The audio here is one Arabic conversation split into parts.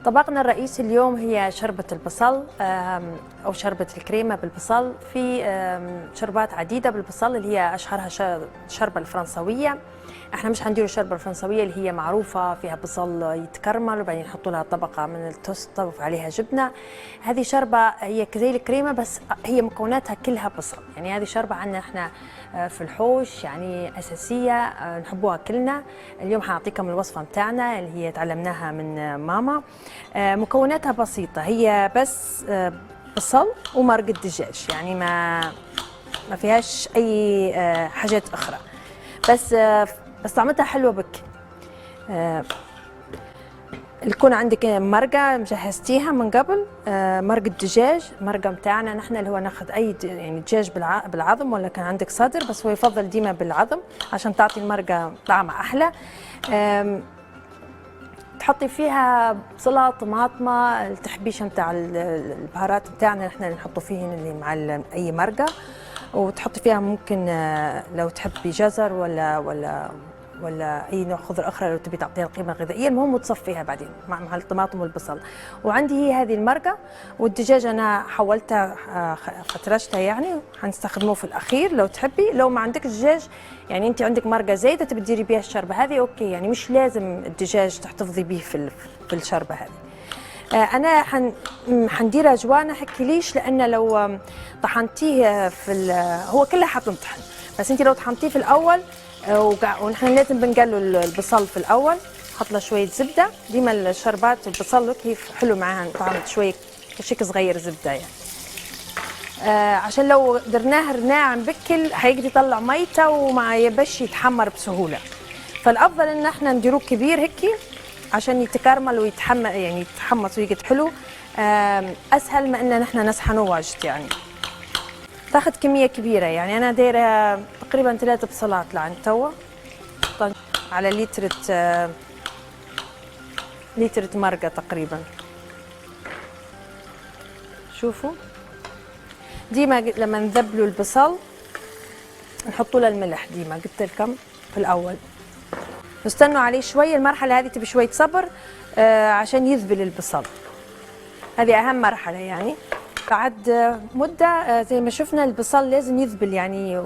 طبقنا الرئيسي اليوم هي شربة البصل أو شربة الكريمة بالبصل. في شربات عديدة بالبصل اللي هي أشهرها الشربة الفرنسوية. احنا مش هنديروا الشربة الفرنسوية اللي هي معروفة فيها بصل يتكرمل وبعدين يحطوا لها طبقة من التوست وعليها جبنة. هذه شربة هي زي الكريمة بس هي مكوناتها كلها بصل. يعني هذه شربة عندنا احنا في الحوش يعني أساسية نحبوها كلنا. اليوم حنعطيكم الوصفة متاعنا اللي هي تعلمناها من ماما. مكوناتها بسيطة، هي بس بصل ومرق الدجاج، يعني ما فيهاش أي حاجات أخرى، بس طعمتها حلوة بك. يكون عندك مرقة مجهزتيها من قبل، مرق الدجاج، مرقة متاعنا نحن اللي هو ناخذ أي يعني دجاج بالعظم، ولا كان عندك صدر، بس هو يفضل ديما بالعظم عشان تعطي المرقة طعمها أحلى. تحطي فيها بصلة، طماطمة، التحبيشة متاع البهارات متاعنا نحن اللي نحطوا فيهن اللي مع أي مرقة، وتحطي فيها ممكن لو تحبي جزر ولا اي نوع خضر اخرى لو تبي تعطيها القيمه الغذائيه. المهم وتصفيها بعدين مع الطماطم والبصل. وعندي هي هذه المرقه، والدجاج انا حولتها فترشتها، يعني حنستخدموه في الاخير لو تحبي. لو ما عندك دجاج يعني انت عندك مرقه زايده تبي تديري بها الشربه هذه اوكي، يعني مش لازم الدجاج تحتفظي به في الشربه هذه. انا حنديرها جوانه هيك. ليش؟ لان لو طحنتيه هو كله حتنطحن، بس انت لو طحنتيه في الاول ونحن لازم بنقلوا البصل في الاول، نحط له شويه زبده. ديما الشربات البصل كيف حلو معاها طعمت شويه كشك صغير زبده يعني. عشان لو درناه ناعم بكل حيقدر يطلع ميته وما يبش يتحمر بسهوله. فالافضل ان احنا نديروه كبير هيك عشان يتكرمل ويتحمر، يعني يتحمص ويقعد حلو. اسهل ما ان نحن نسحنه واجد يعني. تاخذ كميه كبيره، يعني انا دايره تقريبا 3 بصلات لعند توا على لترة مرقه تقريبا. شوفوا ديما لما نذبلوا البصل نحطوا له الملح، ديما قلت لكم في الاول نستنوا عليه شويه. المرحله هذه تبي شويه صبر عشان يذبل البصل، هذه اهم مرحله يعني. بعد مده زي ما شفنا البصل لازم يذبل يعني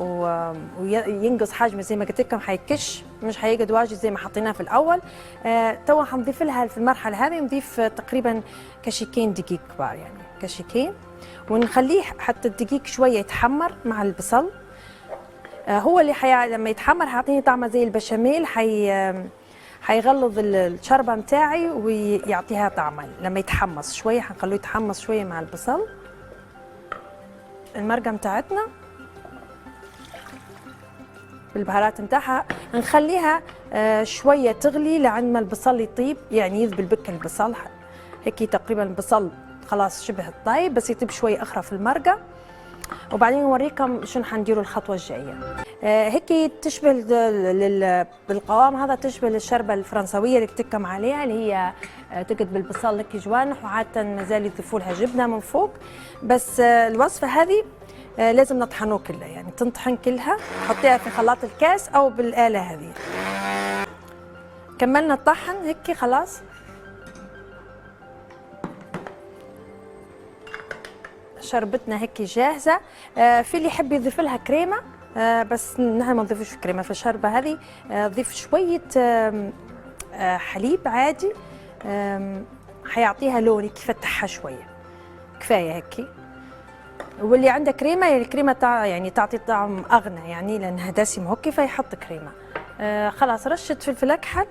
وينقص حجمه، زي ما قلت لكم حيكش، مش حيقعد واجد زي ما حطيناه في الاول. تو حنضيف لها في المرحله هذه نضيف تقريبا كشيكين دقيق كبار، يعني كشيكين، ونخليه حتى الدقيق شويه يتحمر مع البصل. هو اللي لما يتحمر حيعطيني طعمه زي البشاميل، حيغلظ الشربه متاعي ويعطيها طعمه. لما يتحمص شويه حنخليه يتحمص شويه مع البصل. المرقه متاعتنا بالبهارات متاعها نخليها شويه تغلي لعند ما البصل يطيب، يعني يذبل بك البصل هيك تقريبا. البصل خلاص شبه الطيب، بس يطيب شويه اخرى في المرقه. وبعدين نوريكم شنو حنديروا الخطوه الجايه. هيك تشبه بالقوام هذا تشبه الشربه الفرنسويه اللي قلت لكم عليها، اللي هي تقعد بالبصل هيك جوانح، وعاده مازال يضيفوا لها جبنه من فوق. بس الوصفه هذه لازم نطحنوه كلها، يعني تنطحن كلها، حطيها في خلاط الكاس او بالاله هذه. كملنا الطحن هيك خلاص. شربتنا هيك جاهزه. في اللي يحب يضيف لها كريمه، بس نحن ما نضيفوش كريمه في الشربه هذه. ضيف شويه حليب عادي، حيعطيها لون يفتحها شويه، كفايه هيك. واللي عنده كريمه، يعني الكريمه يعني تعطي طعم اغنى، يعني لانها دسمه هيك فيحط كريمه. خلاص رشه فلفل اكحل.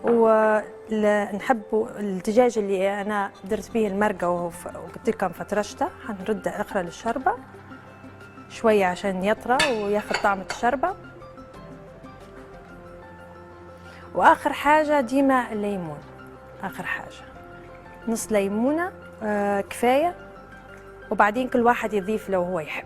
ونحب الدجاج اللي انا درت به المرقه وقلت لكم فترشته، حنرده اخرى للشربه شويه عشان يطرى وياخذ طعم الشربه. واخر حاجه ديما الليمون، اخر حاجه نص ليمونه كفايه، وبعدين كل واحد يضيف لو هو يحب.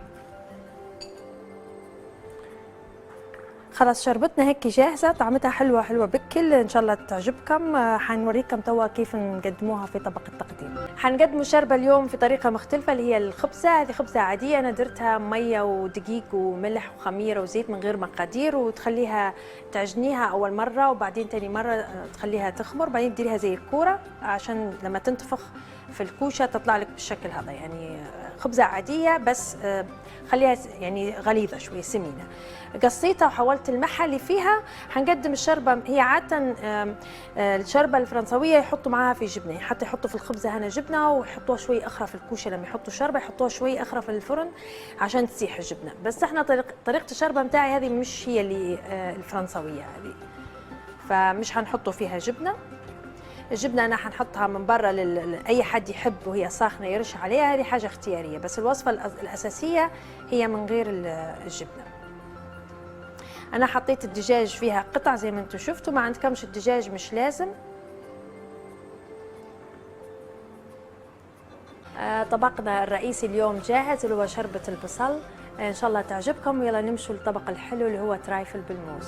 خلاص شربتنا هيك جاهزة، طعمتها حلوة حلوة بكل، إن شاء الله تعجبكم. حنوريكم توا كيف نقدموها في طبق التقديم. حنقدموا الشربة اليوم في طريقة مختلفة اللي هي الخبزة. هذه خبزة عادية أنا درتها مية ودقيق وملح وخميرة وزيت من غير مقادير، وتخليها تعجنيها أول مرة وبعدين تاني مرة تخليها تخمر، بعدين تديريها زي الكورة عشان لما تنتفخ في الكوشة تطلع لك بالشكل هذا. يعني خبزة عادية بس خليها يعني غليظة شوية سمينة. قصيتها وحولت الملح اللي فيها. حنقدم الشربة، هي عادة الشربة الفرنسوية يحطوا معاها في جبنة، حتى يحطوا في الخبزة هنا جبنة ويحطوها شوي أخرى في الكوشة. لما يحطوا شربة يحطوها شوي أخرى في الفرن عشان تسيح الجبنة. بس احنا طريقة الشربة متاعي هذه مش هي اللي الفرنسوية هذه، فمش هنحطوا فيها جبنة. الجبنة أنا حنحطها من برا أي حد يحب وهي ساخنة يرش عليها، هذه حاجة اختيارية، بس الوصفة الأساسية هي من غير الجبنة. أنا حطيت الدجاج فيها قطع زي ما انتم شفتوا، ما عندكمش الدجاج مش لازم. طبقنا الرئيسي اليوم جاهز اللي هو شربة البصل، إن شاء الله تعجبكم. ويلا نمشوا للطبق الحلو اللي هو ترايفل بالموز.